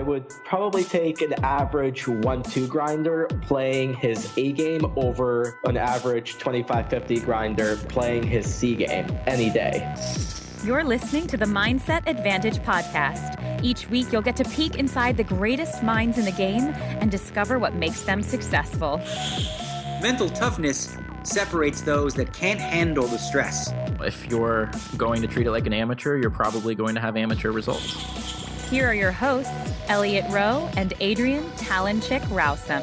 would probably take an average 1-2 grinder playing his A game over an average 25-50 grinder playing his C game any day. You're listening to the Mindset Advantage podcast. Each week, you'll get to peek inside the greatest minds in the game and discover what makes them successful. Mental toughness separates those that can't handle the stress. If you're going to treat it like an amateur, you're probably going to have amateur results. Here are your hosts, Elliot Rowe and Adrian Talenchik Rousum.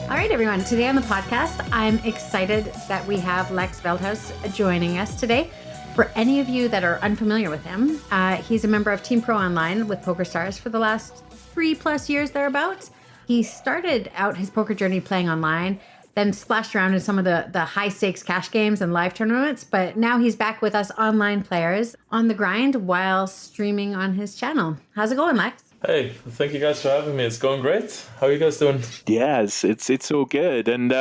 All right, everyone. Today on the podcast, I'm excited that we have Lex Veldhuis joining us today. For any of you that are unfamiliar with him, he's a member of Team Pro Online with PokerStars for the last 3+ years thereabouts. He started out his poker journey playing online, then splashed around in some of the high-stakes cash games and live tournaments, but now he's back with us online players on the grind while streaming on his channel. How's it going, Lex? Hey, thank you guys for having me. It's going great. How are you guys doing? Yes, it's all good. And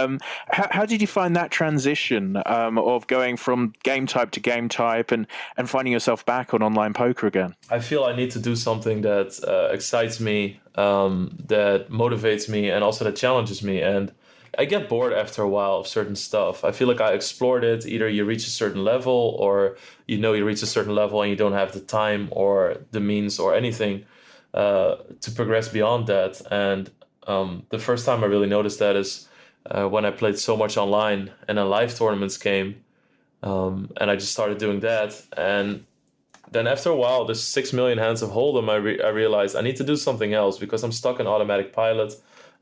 how did you find that transition of going from game type to game type and finding yourself back on online poker again? I feel I need to do something that excites me, that motivates me, and also that challenges me. And I get bored after a while of certain stuff. I feel like I explored it. Either you reach a certain level or you reach a certain level and you don't have the time or the means or anything to progress beyond that. And the first time I really noticed that is when I played so much online and then live tournaments came, and I just started doing that. And then after a while, there's 6 million hands of Hold'em. I realized I need to do something else because I'm stuck in automatic pilot,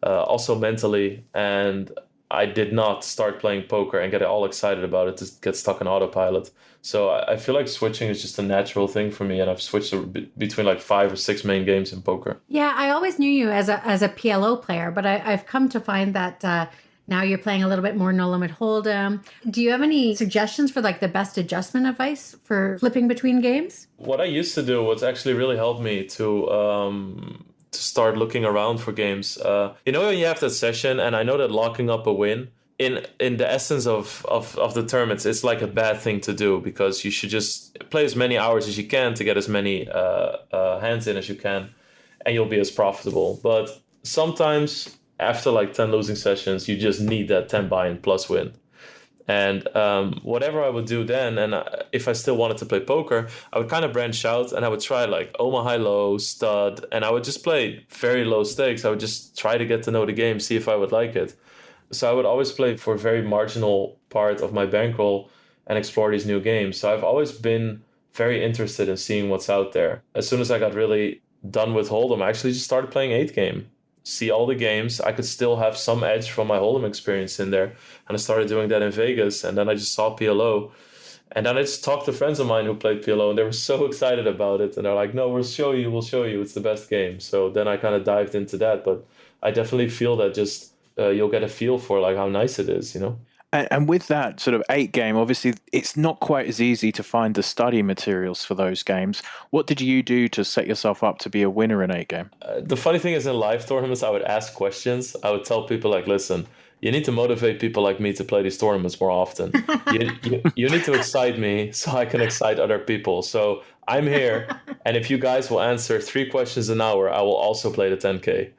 also mentally. And I did not start playing poker and get all excited about it to get stuck in autopilot. So I feel like switching is just a natural thing for me, and I've switched between like 5 or 6 main games in poker. Yeah, I always knew you as a PLO player, but I've come to find that now you're playing a little bit more no limit Hold'em. Do you have any suggestions for like the best adjustment advice for flipping between games? What I used to do, what's actually really helped me to start looking around for games. When you have that session, and I know that locking up a win, in the essence of the term, it's like a bad thing to do because you should just play as many hours as you can to get as many hands in as you can, and you'll be as profitable. But sometimes after like 10 losing sessions, you just need that 10 buy-in plus win. And whatever I would do then, and if I still wanted to play poker, I would kind of branch out and I would try like Omaha high-low, stud, and I would just play very low stakes. I would just try to get to know the game, see if I would like it. So I would always play for a very marginal part of my bankroll and explore these new games. So I've always been very interested in seeing what's out there. As soon as I got really done with Hold'em, I actually just started playing 8 game. See all the games. I could still have some edge from my Hold'em experience in there. And I started doing that in Vegas. And then I just saw PLO. And then I just talked to friends of mine who played PLO, and they were so excited about it. And they're like, no, we'll show you. It's the best game. So then I kind of dived into that. But I definitely feel that just you'll get a feel for like how nice it is, And with that sort of 8 game, obviously it's not quite as easy to find the study materials for those games. What did you do to set yourself up to be a winner in 8 game? The funny thing is in live tournaments, I would ask questions. I would tell people like, listen, you need to motivate people like me to play these tournaments more often. you need to excite me so I can excite other people. So I'm here. And if you guys will answer 3 questions an hour, I will also play the 10K.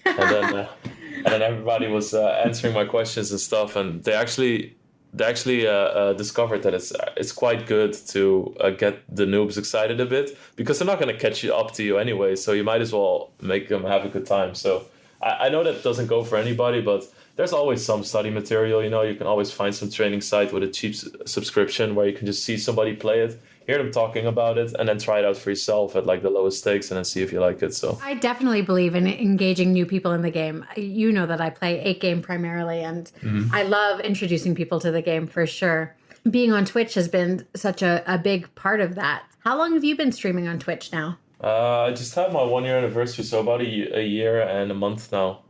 And then everybody was answering my questions and stuff, and they actually discovered that it's quite good to get the noobs excited a bit because they're not going to catch up to you anyway, so you might as well make them have a good time. So I know that doesn't go for anybody, but there's always some study material. You can always find some training site with a cheap subscription where you can just see somebody play it, hear them talking about it, and then try it out for yourself at like the lowest stakes and then see if you like it. So I definitely believe in engaging new people in the game. You know that I play 8 game primarily, and I love introducing people to the game for sure. Being on Twitch has been such a big part of that. How long have you been streaming on Twitch now? I just had my 1-year anniversary, so about a year and a month now.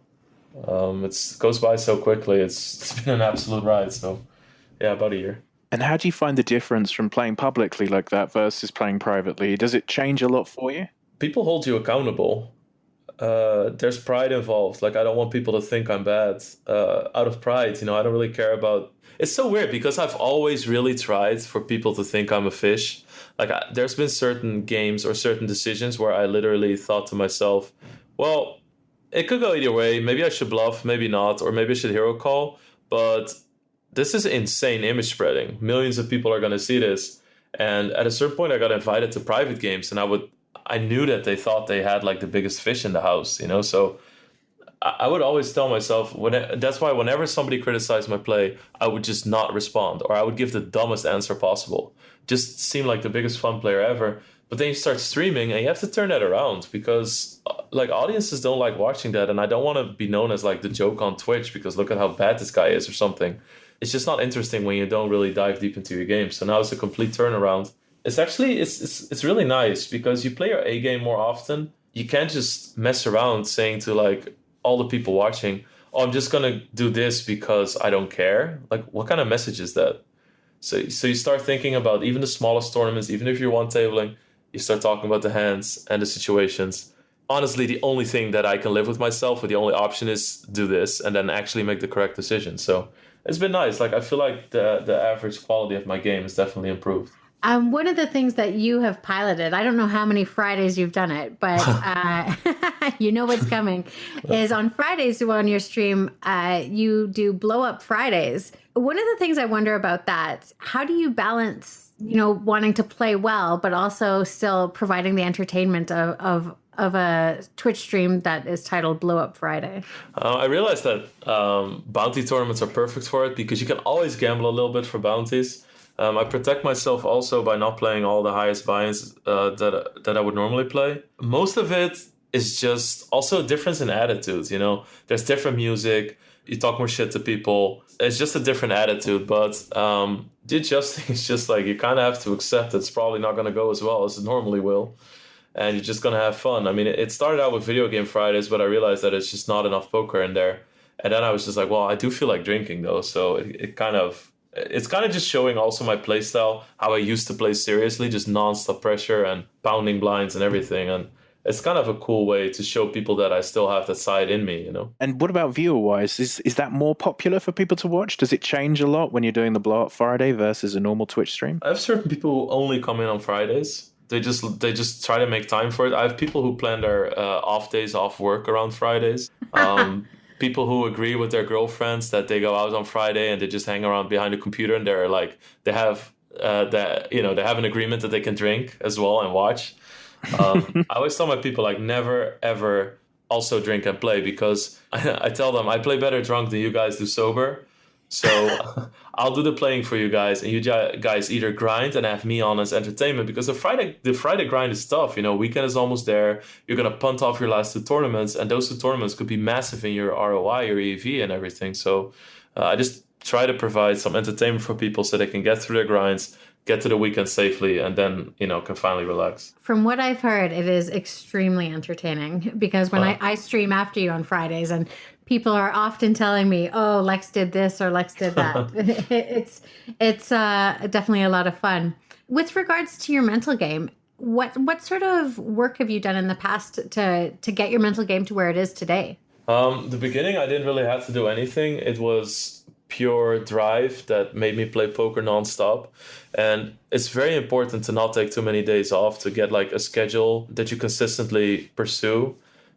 It goes by so quickly. It's been an absolute ride. So yeah, about a year. And how do you find the difference from playing publicly like that versus playing privately? Does it change a lot for you? People hold you accountable. there's pride involved. Like, I don't want people to think I'm bad out of pride. I don't really care about. It's so weird because I've always really tried for people to think I'm a fish. Like, there's been certain games or certain decisions where I literally thought to myself, well, it could go either way. Maybe I should bluff, maybe not, or maybe I should hero call. But this is insane image spreading. Millions of people are going to see this. And at a certain point, I got invited to private games, and I knew that they thought they had like the biggest fish in the house, So I would always tell myself, that's why whenever somebody criticized my play, I would just not respond, or I would give the dumbest answer possible. Just seem like the biggest fun player ever. But then you start streaming, and you have to turn that around because like audiences don't like watching that, and I don't want to be known as like the joke on Twitch because look at how bad this guy is or something. It's just not interesting when you don't really dive deep into your game. So now it's a complete turnaround. It's actually it's really nice because you play your A game more often. You can't just mess around saying to like all the people watching, "Oh, I'm just gonna do this because I don't care." Like, what kind of message is that? So you start thinking about even the smallest tournaments, even if you're one tabling, you start talking about the hands and the situations. Honestly, the only thing that I can live with myself, or the only option is do this and then actually make the correct decision. So it's been nice. Like, I feel like the average quality of my game has definitely improved. One of the things that you have piloted, I don't know how many Fridays you've done it, but you know what's coming, is on Fridays on your stream, you do blow up Fridays. One of the things I wonder about that, how do you balance, wanting to play well, but also still providing the entertainment of a Twitch stream that is titled Blow Up Friday? I realized that bounty tournaments are perfect for it because you can always gamble a little bit for bounties. I protect myself also by not playing all the highest buy-ins that I would normally play. Most of it is just also a difference in attitude, There's different music. You talk more shit to people. It's just a different attitude. But the adjusting is just like you kind of have to accept it's probably not going to go as well as it normally will. And you're just going to have fun. I mean, it started out with video game Fridays, but I realized that it's just not enough poker in there. And then I was just like, well, I do feel like drinking, though. So it's kind of just showing also my play style, how I used to play seriously, just nonstop pressure and pounding blinds and everything. And it's kind of a cool way to show people that I still have that side in me, And what about viewer-wise? Is that more popular for people to watch? Does it change a lot when you're doing the Blow Up Friday versus a normal Twitch stream? I have certain people who only come in on Fridays. They just try to make time for it. I have people who plan their off days off work around Fridays. People who agree with their girlfriends that they go out on Friday and they just hang around behind a computer and they're like they have they have an agreement that they can drink as well and watch. I always tell my people like never ever also drink and play because I tell them I play better drunk than you guys do sober. So I'll do the playing for you guys, and you guys either grind and have me on as entertainment because the Friday grind is tough. Weekend is almost there. You're gonna punt off your last two tournaments, and those two tournaments could be massive in your ROI, your EV, and everything. So I just try to provide some entertainment for people so they can get through their grinds, get to the weekend safely, and then can finally relax. From what I've heard, it is extremely entertaining because when I stream after you on Fridays and people are often telling me, "Oh, Lex did this or Lex did that." it's definitely a lot of fun. With regards to your mental game, what sort of work have you done in the past to get your mental game to where it is today? The beginning, I didn't really have to do anything. It was pure drive that made me play poker nonstop. And it's very important to not take too many days off to get like a schedule that you consistently pursue.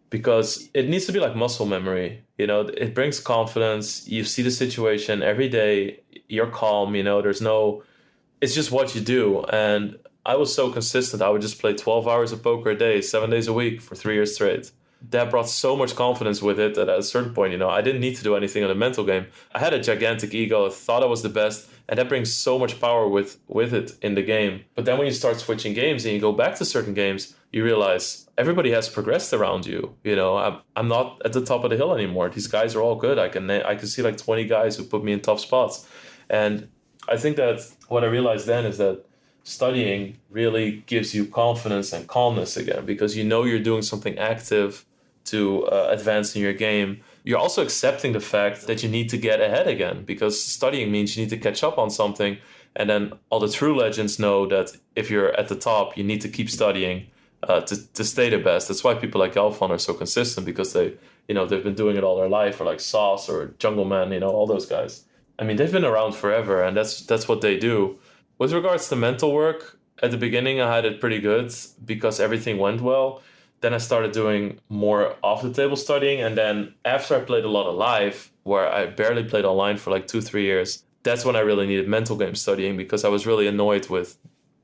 Because it needs to be like muscle memory, it brings confidence. You see the situation every day, you're calm, it's just what you do. And I was so consistent. I would just play 12 hours of poker a day, 7 days a week for 3 years straight. That brought so much confidence with it that at a certain point, I didn't need to do anything in the mental game. I had a gigantic ego. I thought I was the best. And that brings so much power with it in the game. But then when you start switching games and you go back to certain games, you realize everybody has progressed around you. I'm not at the top of the hill anymore. These guys are all good. I can see like 20 guys who put me in tough spots. And I think that what I realized then is that studying really gives you confidence and calmness again because you're doing something active to advance in your game. You're also accepting the fact that you need to get ahead again because studying means you need to catch up on something. And then all the true legends know that if you're at the top, you need to keep studying to stay the best. That's why people like Galfond are so consistent, because they've been doing it all their life, or like Sauce or Jungleman, all those guys. I mean, they've been around forever, and that's what they do. With regards to mental work, at the beginning I had it pretty good because everything went well. Then I started doing more off-the-table studying, and then after I played a lot of live, where I barely played online for like 2-3 years, that's when I really needed mental game studying, because I was really annoyed with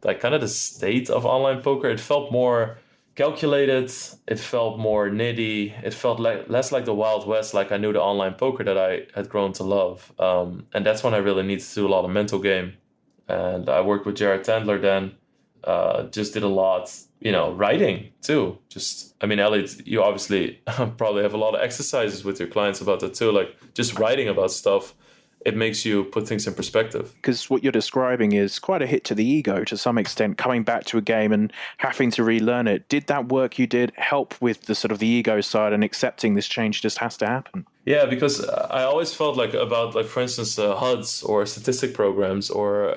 like kind of the state of online poker. It felt more calculated, it felt more nitty, it felt less like the Wild West, like I knew the online poker that I had grown to love. And that's when I really needed to do a lot of mental game. And I worked with Jared Tandler then, just did a lot, writing too. Elliot, you obviously probably have a lot of exercises with your clients about that too, like just writing about stuff. It makes you put things in perspective. Because what you're describing is quite a hit to the ego to some extent, coming back to a game and having to relearn it. Did that work you did help with the sort of the ego side and accepting this change just has to happen? Yeah, because I always felt like about, like, for instance, HUDs or statistic programs or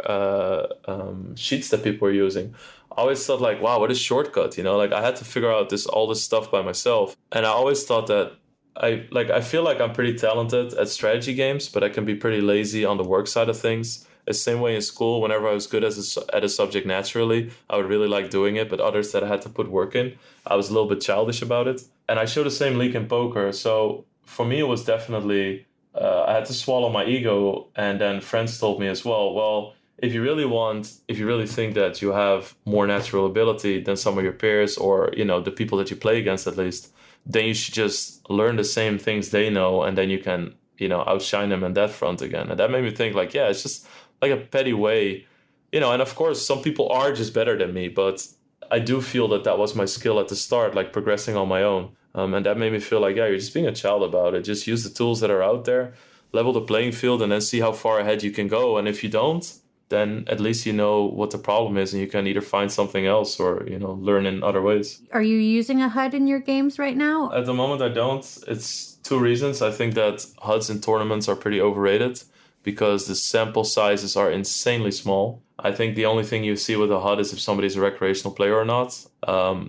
sheets that people were using. I always thought like, wow, what a shortcut, like I had to figure out all this stuff by myself. And I always thought that I feel like I'm pretty talented at strategy games, but I can be pretty lazy on the work side of things. The same way in school, whenever I was good at a subject naturally, I would really like doing it, but others that I had to put work in, I was a little bit childish about it. And I showed the same leak in poker. So for me, it was definitely, I had to swallow my ego. And then friends told me as well, if you really think that you have more natural ability than some of your peers, or, the people that you play against at least, then you should just learn the same things they know, and then you can, outshine them in that front again. And that made me think like, yeah, it's just like a petty way, and of course some people are just better than me, but I do feel that was my skill at the start, like progressing on my own. And that made me feel like, yeah, you're just being a child about it. Just use the tools that are out there, level the playing field, and then see how far ahead you can go. And if you don't, then at least you know what the problem is, and you can either find something else or, learn in other ways. Are you using a HUD in your games right now? At the moment, I don't. It's two reasons. I think that HUDs in tournaments are pretty overrated because the sample sizes are insanely small. I think the only thing you see with a HUD is if somebody's a recreational player or not.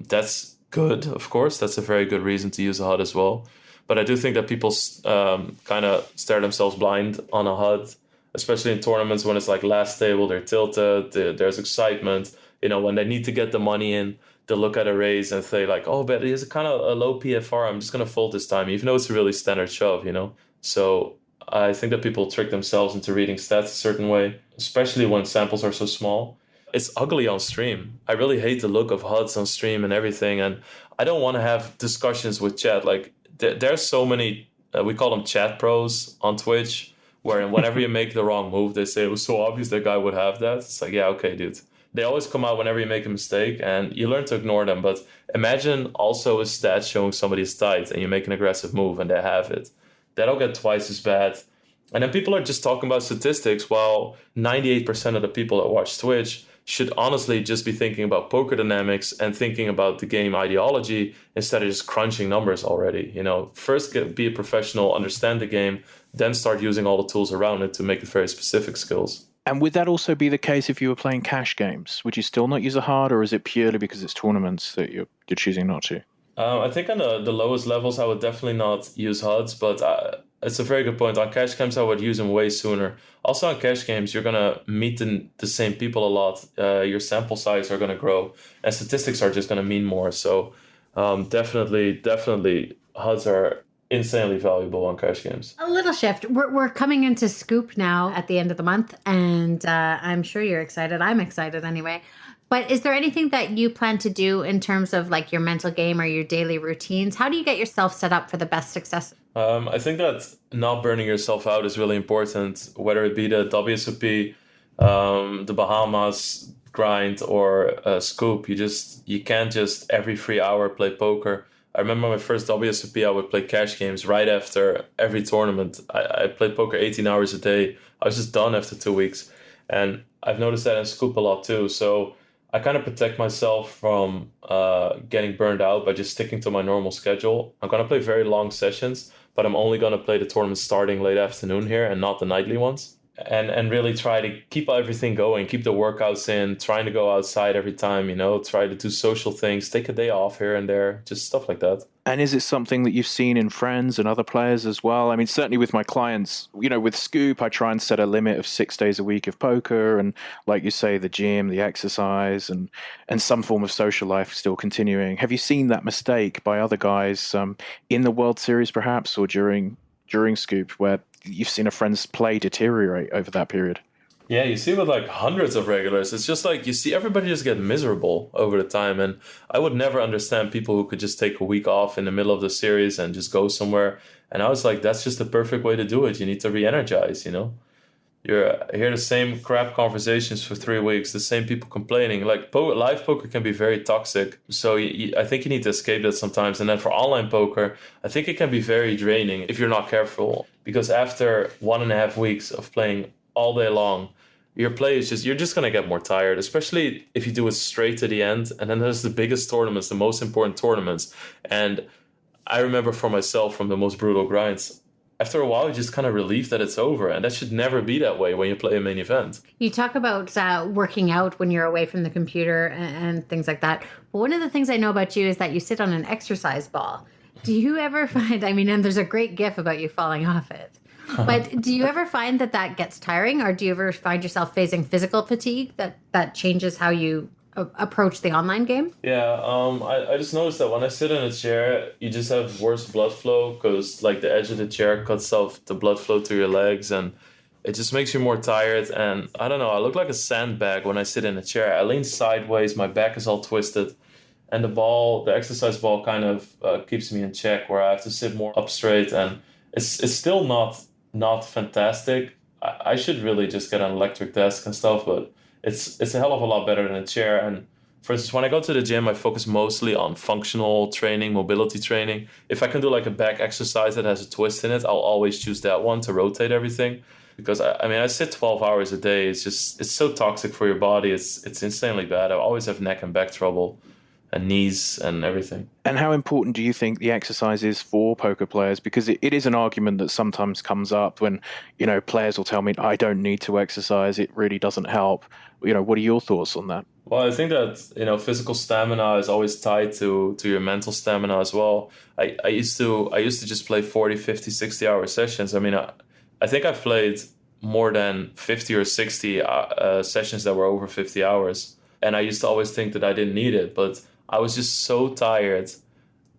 That's good, of course. That's a very good reason to use a HUD as well. But I do think that people kind of stare themselves blind on a HUD, especially in tournaments when it's like last table, they're tilted, there's excitement. When they need to get the money in, they'll look at a raise and say like, oh, but he has a kind of a low PFR, I'm just going to fold this time, even though it's a really standard shove, So I think that people trick themselves into reading stats a certain way, especially when samples are so small. It's ugly on stream. I really hate the look of HUDs on stream and everything. And I don't want to have discussions with chat. Like there's so many, we call them chat pros on Twitch, where whenever you make the wrong move, they say it was so obvious that guy would have that. It's like, yeah, okay, dude. They always come out whenever you make a mistake, and you learn to ignore them. But imagine also a stat showing somebody's tight, and you make an aggressive move, and they have it. That'll get twice as bad. And then people are just talking about statistics, while 98% of the people that watch Twitch should honestly just be thinking about poker dynamics and thinking about the game ideology instead of just crunching numbers already. First be a professional, understand the game, then start using all the tools around it to make it very specific skills. And would that also be the case if you were playing cash games? Would you still not use a HUD, or is it purely because it's tournaments that you're choosing not to? I think on the lowest levels, I would definitely not use HUDs, but it's a very good point. On cash games, I would use them way sooner. Also on cash games, you're going to meet the same people a lot. Your sample size are going to grow, and statistics are just going to mean more. So definitely, HUDs are insanely valuable on cash games. A little shift. We're coming into Scoop now at the end of the month, and I'm sure you're excited. I'm excited anyway. But is there anything that you plan to do in terms of like your mental game or your daily routines? How do you get yourself set up for the best success? I think that not burning yourself out is really important, whether it be the WSOP, the Bahamas grind, or Scoop. You can't just every 3 hour play poker. I remember my first WSOP, I would play cash games right after every tournament. I played poker 18 hours a day. I was just done after 2 weeks. And I've noticed that in Scoop a lot too. So I kind of protect myself from getting burned out by just sticking to my normal schedule. I'm going to play very long sessions, but I'm only going to play the tournaments starting late afternoon here and not the nightly ones. and really try to keep everything going, keep the workouts in, trying to go outside every time, try to do social things, take a day off here and there, just stuff like that. And is it something that you've seen in friends and other players as well? I mean, certainly with my clients, with Scoop, I try and set a limit of 6 days a week of poker. And like you say, the gym, the exercise, and some form of social life still continuing. Have you seen that mistake by other guys in the World Series, perhaps, or during Scoop, where you've seen a friend's play deteriorate over that period? Yeah, you see with like hundreds of regulars, it's just like you see everybody just get miserable over the time. And I would never understand people who could just take a week off in the middle of the series and just go somewhere. And I was like, that's just the perfect way to do it. You need to re-energize, You're hear the same crap conversations for 3 weeks, the same people complaining. Like live poker can be very toxic. So I think you need to escape that sometimes. And then for online poker, I think it can be very draining if you're not careful. Because after 1.5 weeks of playing all day long, your play is you're just going to get more tired, especially if you do it straight to the end. And then there's the biggest tournaments, the most important tournaments. And I remember for myself from the most brutal grinds, after a while, you're just kind of relieved that it's over. And that should never be that way when you play a main event. You talk about working out when you're away from the computer and things like that. But one of the things I know about you is that you sit on an exercise ball. Do you ever find, and there's a great gif about you falling off it. But do you ever find that gets tiring, or do you ever find yourself facing physical fatigue that changes how you approach the online game? Yeah, I just noticed that when I sit in a chair, you just have worse blood flow because like the edge of the chair cuts off the blood flow to your legs, and it just makes you more tired. And I don't know, I look like a sandbag when I sit in a chair. I lean sideways, my back is all twisted, and the exercise ball kind of keeps me in check where I have to sit more up straight, and it's still not fantastic. I should really just get an electric desk and stuff, but it's a hell of a lot better than a chair. And for instance, when I go to the gym, I focus mostly on functional training, mobility training. If I can do like a back exercise that has a twist in it, I'll always choose that one to rotate everything. Because I sit 12 hours a day. It's so toxic for your body. It's insanely bad. I always have neck and back trouble and knees and everything. And how important do you think the exercise is for poker players? Because it is an argument that sometimes comes up when, players will tell me, I don't need to exercise, it really doesn't help. What are your thoughts on that? Well, I think that, physical stamina is always tied to your mental stamina as well. I used to just play 40, 50, 60-hour sessions. I think I've played more than 50 or 60 sessions that were over 50 hours. And I used to always think that I didn't need it, but I was just so tired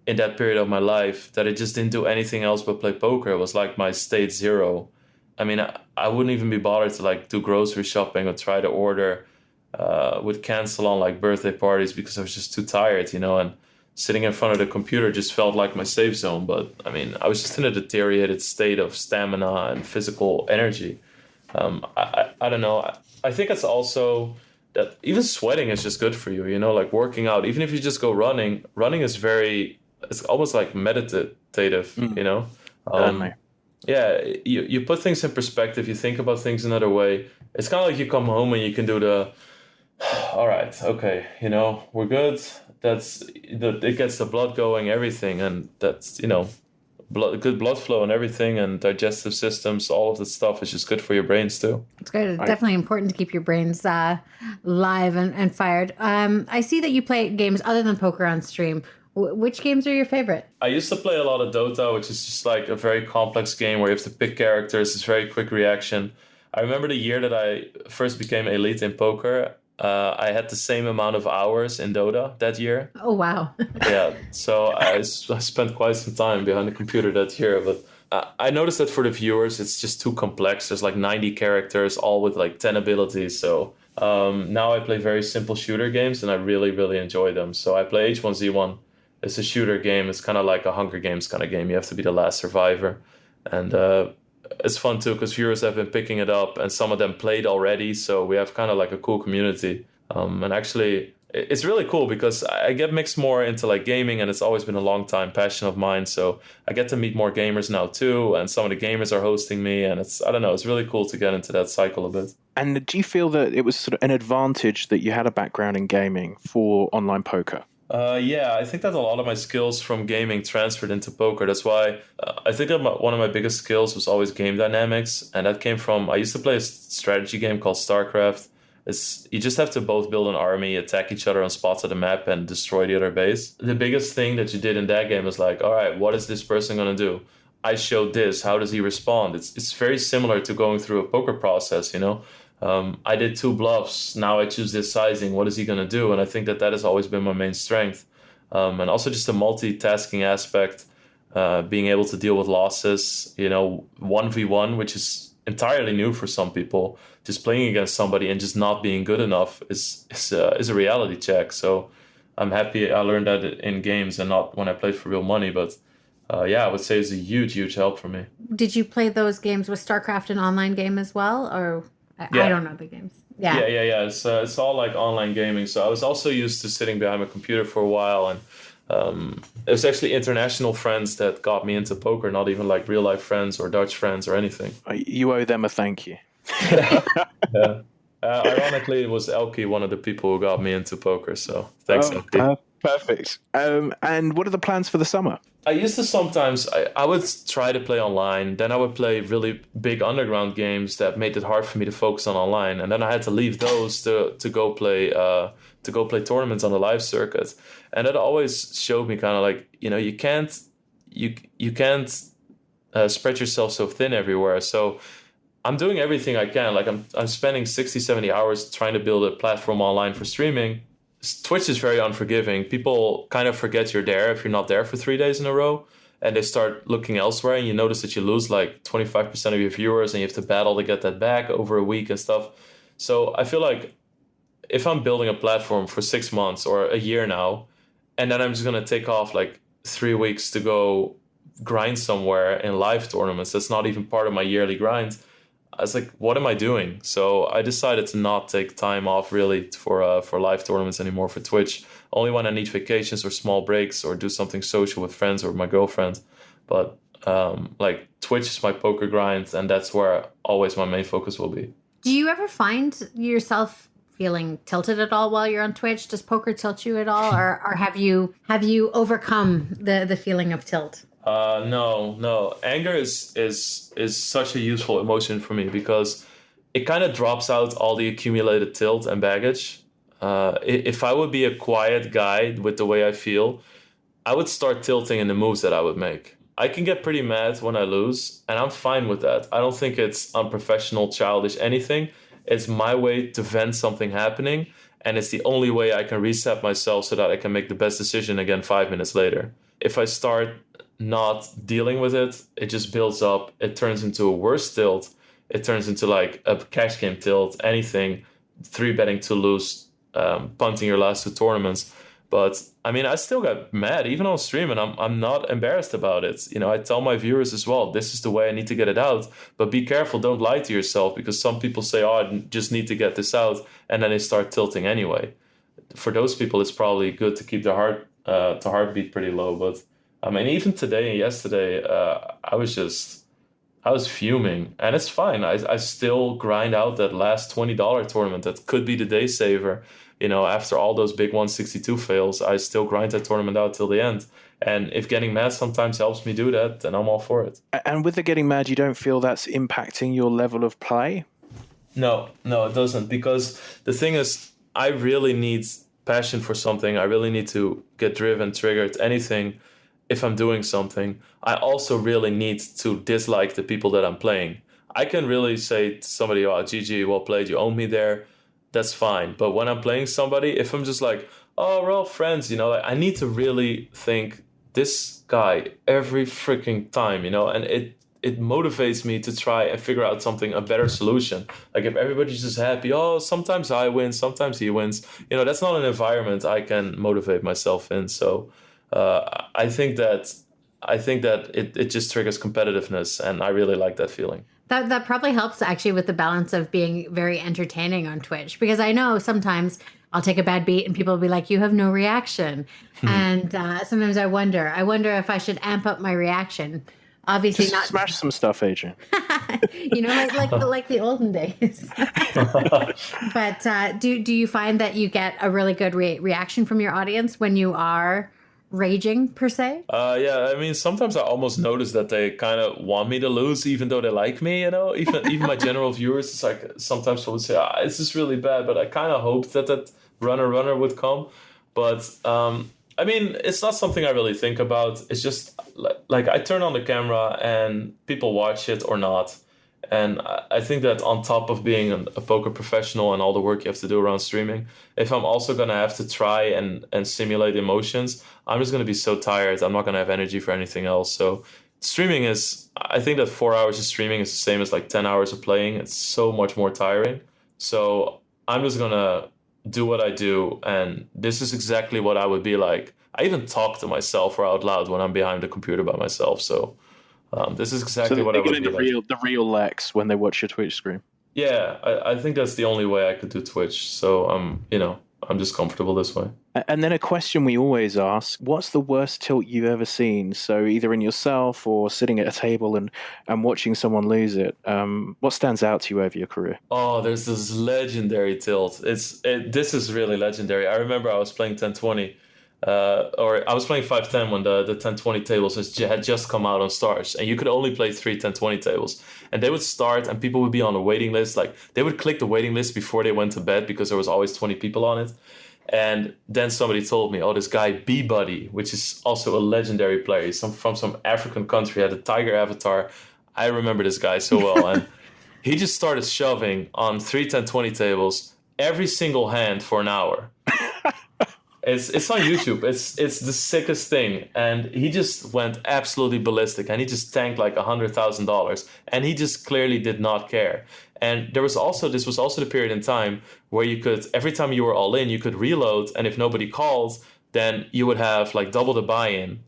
in that period of my life that I just didn't do anything else but play poker. It was like my state zero. I wouldn't even be bothered to do grocery shopping or try to order, would cancel on birthday parties because I was just too tired, and sitting in front of the computer just felt like my safe zone. But I was just in a deteriorated state of stamina and physical energy. I don't know. I think it's also that even sweating is just good for you, working out. Even if you just go running is it's almost like meditative, Yeah, you put things in perspective. You think about things another way. It's kind of like you come home and you can do all right, okay, we're good. It gets the blood going, everything. And that's, good blood flow and everything, and digestive systems, all of that stuff is just good for your brains too. It's good. It's definitely important to keep your brains live and fired. I see that you play games other than poker on stream. Which games are your favorite? I used to play a lot of Dota, which is just a very complex game where you have to pick characters. It's very quick reaction. I remember the year that I first became elite in poker. I had the same amount of hours in Dota that year. Oh, wow. Yeah, so I spent quite some time behind the computer that year. But I noticed that for the viewers, it's just too complex. There's 90 characters, all with 10 abilities. So now I play very simple shooter games, and I really, really enjoy them. So I play H1Z1. It's a shooter game. It's kind of like a Hunger Games kind of game. You have to be the last survivor. And it's fun too because viewers have been picking it up and some of them played already. So we have kind of a cool community. And actually, it's really cool because I get mixed more into gaming, and it's always been a long time passion of mine. So I get to meet more gamers now too. And some of the gamers are hosting me. And it's really cool to get into that cycle a bit. And do you feel that it was sort of an advantage that you had a background in gaming for online poker? Yeah, I think that a lot of my skills from gaming transferred into poker. That's why I think that one of my biggest skills was always game dynamics. And that came from, I used to play a strategy game called StarCraft. You just have to both build an army, attack each other on spots of the map, and destroy the other base. The biggest thing that you did in that game was like, all right, what is this person going to do? I showed this. How does he respond? It's very similar to going through a poker process, I did 2 bluffs. Now I choose this sizing. What is he going to do? And I think that has always been my main strength. And also just the multitasking aspect, being able to deal with losses, 1v1, which is entirely new for some people. Just playing against somebody and just not being good enough is a reality check. So I'm happy I learned that in games and not when I played for real money. But I would say it's a huge, huge help for me. Did you play those games with StarCraft an online game as well, or? Yeah. I don't know the games. Yeah. It's all like online gaming. So I was also used to sitting behind my computer for a while, and it was actually international friends that got me into poker, not even like real life friends or Dutch friends or anything. You owe them a thank you. Yeah. Ironically, it was Elke, one of the people who got me into poker. So thanks, Elke. Perfect. And what are the plans for the summer? I used to sometimes, I would try to play online. Then I would play really big underground games that made it hard for me to focus on online. And then I had to leave those to go play tournaments on the live circuit. And it always showed me kind of like, you can't spread yourself so thin everywhere. So I'm doing everything I can. Like I'm spending 60, 70 hours trying to build a platform online for streaming. Twitch is very unforgiving. People kind of forget you're there if you're not there for 3 days in a row, and they start looking elsewhere, and you notice that you lose like 25% of your viewers, and you have to battle to get that back over a week and stuff. So I feel like if I'm building a platform for 6 months or a year now, and then I'm just going to take off like 3 weeks to go grind somewhere in live tournaments, that's not even part of my yearly grind. I was like, what am I doing? So I decided to not take time off really for live tournaments anymore for Twitch. Only when I need vacations or small breaks or do something social with friends or my girlfriend. But like Twitch is my poker grind, and that's where always my main focus will be. Do you ever find yourself feeling tilted at all while you're on Twitch? Does poker tilt you at all, or have you overcome the feeling of tilt? No. Anger is such a useful emotion for me because it kind of drops out all the accumulated tilt and baggage. If I would be a quiet guy with the way I feel, I would start tilting in the moves that I would make. I can get pretty mad when I lose, and I'm fine with that. I don't think it's unprofessional, childish, anything. It's my way to vent something happening, and it's the only way I can reset myself so that I can make the best decision again 5 minutes later. If I start not dealing with it, it just builds up. It turns into a worse tilt. It turns into like a cash game tilt, anything, 3-betting to lose, punting your last 2 tournaments. But I mean, I still got mad even on stream, and I'm not embarrassed about it. I tell my viewers as well, this is the way I need to get it out. But be careful, don't lie to yourself, because some people say, oh, I just need to get this out, and then they start tilting anyway. For those people, it's probably good to keep their heartbeat pretty low. But I mean, even today and yesterday, I was fuming, and it's fine. I still grind out that last $20 tournament that could be the day saver. After all those big 162 fails, I still grind that tournament out till the end. And if getting mad sometimes helps me do that, then I'm all for it. And with the getting mad, you don't feel that's impacting your level of play? No, it doesn't. Because the thing is, I really need passion for something. I really need to get driven, triggered, anything. If I'm doing something, I also really need to dislike the people that I'm playing. I can really say to somebody, oh, GG, well played, you own me there. That's fine. But when I'm playing somebody, if I'm just like, oh, we're all friends, I need to really think this guy every freaking time, and it motivates me to try and figure out a better solution. Like if everybody's just happy, oh, sometimes I win, sometimes he wins, that's not an environment I can motivate myself in. So I think that it just triggers competitiveness, and I really like that feeling. That probably helps actually with the balance of being very entertaining on Twitch, because I know sometimes I'll take a bad beat and people will be like, you have no reaction. And sometimes I wonder if I should amp up my reaction. Obviously just not smash some stuff, Adrian. like the olden days. But do you find that you get a really good reaction from your audience when you are raging per se? Yeah, I mean, sometimes I almost notice that they kind of want me to lose, even though they like me. Even my general viewers, it's like sometimes they would say, "This is really bad," but I kind of hoped that runner would come. But I mean, it's not something I really think about. It's just like I turn on the camera and people watch it or not. And I think that on top of being a poker professional and all the work you have to do around streaming, if I'm also going to have to try and simulate emotions, I'm just going to be so tired. I'm not going to have energy for anything else. So streaming I think that 4 hours of streaming is the same as like 10 hours of playing. It's so much more tiring. So I'm just going to do what I do. And this is exactly what I would be like. I even talk to myself or out loud when I'm behind the computer by myself. So this is exactly what I would be like. The real Lex when they watch your Twitch stream. Yeah, I think that's the only way I could do Twitch. So I'm just comfortable this way. And then a question we always ask: what's the worst tilt you've ever seen? So either in yourself or sitting at a table and watching someone lose it. What stands out to you over your career? Oh, there's this legendary tilt. This is really legendary. I remember I was playing 1020. Or I was playing 510 when the 1020 tables had just come out on Stars, and you could only play 3 1020 tables. And they would start, and people would be on a waiting list. Like they would click the waiting list before they went to bed because there was always 20 people on it. And then somebody told me, this guy B-Buddy, which is also a legendary player, he's from some African country, had a tiger avatar. I remember this guy so well, and he just started shoving on 3 1020 tables every single hand for an hour. It's on YouTube. It's the sickest thing, and he just went absolutely ballistic, and he just tanked like $100,000, and he just clearly did not care. And this was also the period in time where you could, every time you were all in, you could reload, and if nobody called, then you would have like double the buy-in.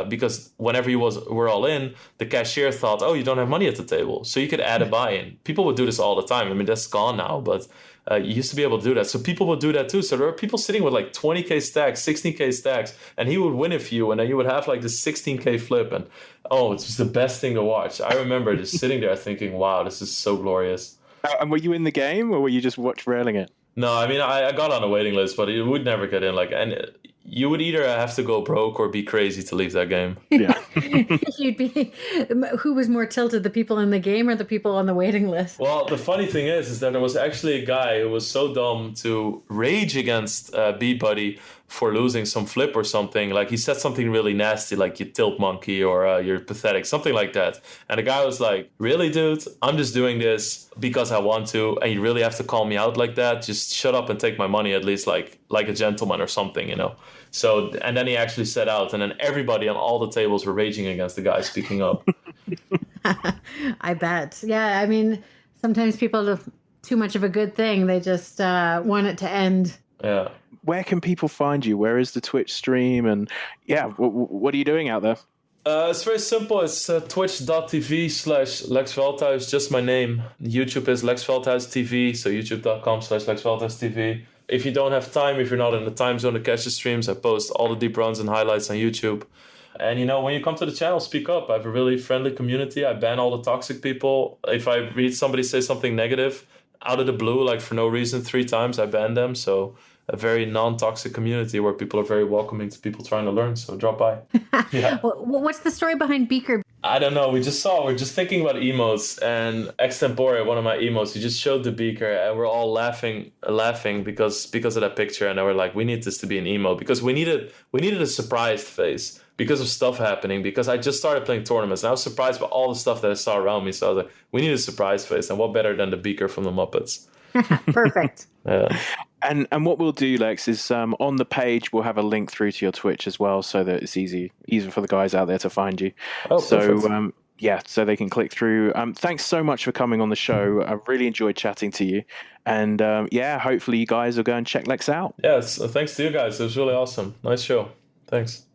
Because whenever you were all in, the cashier thought, you don't have money at the table, so you could add a buy-in. People would do this all the time. I mean, that's gone now, but you used to be able to do that. So people would do that too. So there were people sitting with like 20K stacks, 16K stacks, and he would win a few, and then you would have like this 16K flip, and it's just the best thing to watch. I remember just sitting there thinking, wow, this is so glorious. And were you in the game, or were you just railing it? No, I mean, I got on a waiting list, but it would never get in. And you would either have to go broke or be crazy to leave that game. Yeah. You'd be. Who was more tilted, the people in the game or the people on the waiting list? Well, the funny thing is that there was actually a guy who was so dumb to rage against B-Buddy for losing some flip or something. Like he said something really nasty, like you tilt monkey or you're pathetic, something like that. And the guy was like, really, dude? I'm just doing this because I want to, and you really have to call me out like that? Just shut up and take my money, at least like a gentleman or something, So, and then he actually set out, and then everybody on all the tables were raging against the guy speaking up. I bet. Yeah, I mean, sometimes people do too much of a good thing. They just want it to end. Yeah. Where can people find you? Where is the Twitch stream? And what are you doing out there? It's very simple. It's twitch.tv/Lex Veldhuis, just my name. YouTube is Lex Veldhuis TV, so youtube.com/Lex Veldhuis TV. If you don't have time, if you're not in the time zone to catch the streams, I post all the deep runs and highlights on YouTube. And, when you come to the channel, speak up. I have a really friendly community. I ban all the toxic people. If I read somebody say something negative out of the blue, like for no reason, 3 times, I ban them. So a very non-toxic community where people are very welcoming to people trying to learn. So drop by. Yeah. What's the story behind Beaker? I don't know. We're just thinking about emotes, and Extempore, one of my emotes, he just showed the beaker, and we're all laughing because of that picture, and they were like, we need this to be an emote because we needed a surprised face because of stuff happening, because I just started playing tournaments, and I was surprised by all the stuff that I saw around me, so I was like, we need a surprise face, and what better than the beaker from the Muppets? Perfect. Yeah. And what we'll do, Lex, is on the page we'll have a link through to your Twitch as well, so that it's easy for the guys out there to find you. So so they can click through. Thanks so much for coming on the show. I really enjoyed chatting to you, and hopefully you guys will go and check Lex out. Yes, thanks to you guys. It was really awesome. Nice show. Thanks.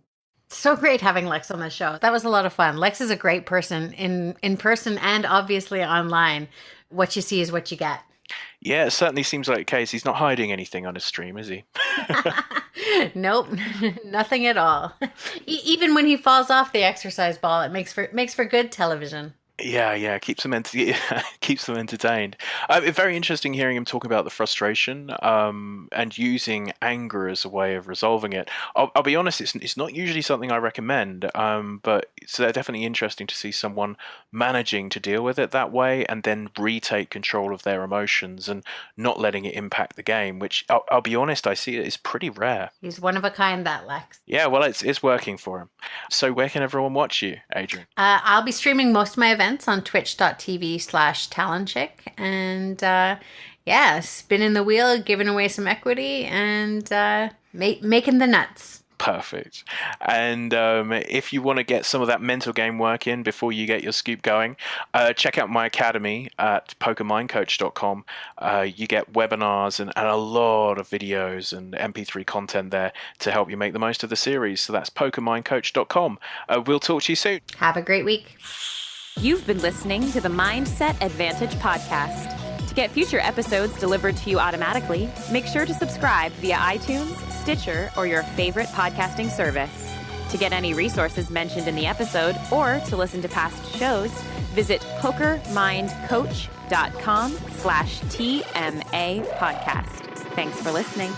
So great having Lex on the show. That was a lot of fun. Lex is a great person in person and obviously online. What you see is what you get. Yeah, it certainly seems like the case. He's not hiding anything on his stream, is he? Nope, nothing at all. Even when he falls off the exercise ball, it makes for good television. Yeah, keeps them keeps them entertained. It's very interesting hearing him talk about the frustration and using anger as a way of resolving it. I'll be honest, it's not usually something I recommend, but it's definitely interesting to see someone managing to deal with it that way and then retake control of their emotions and not letting it impact the game. Which I'll be honest, I see it is pretty rare. He's one of a kind, that Lex. Yeah, well, it's working for him. So where can everyone watch you, Adrian? I'll be streaming most of my events on twitch.tv/talentchick. And spinning the wheel, giving away some equity, and making the nuts. Perfect. And if you want to get some of that mental game work in before you get your scoop going, check out my academy at pokermindcoach.com. You get webinars and a lot of videos and MP3 content there to help you make the most of the series. So that's pokermindcoach.com. We'll talk to you soon. Have a great week. You've been listening to the Mindset Advantage podcast. To get future episodes delivered to you automatically, make sure to subscribe via iTunes, Stitcher, or your favorite podcasting service. To get any resources mentioned in the episode or to listen to past shows, visit pokermindcoach.com/TMA podcast. Thanks for listening.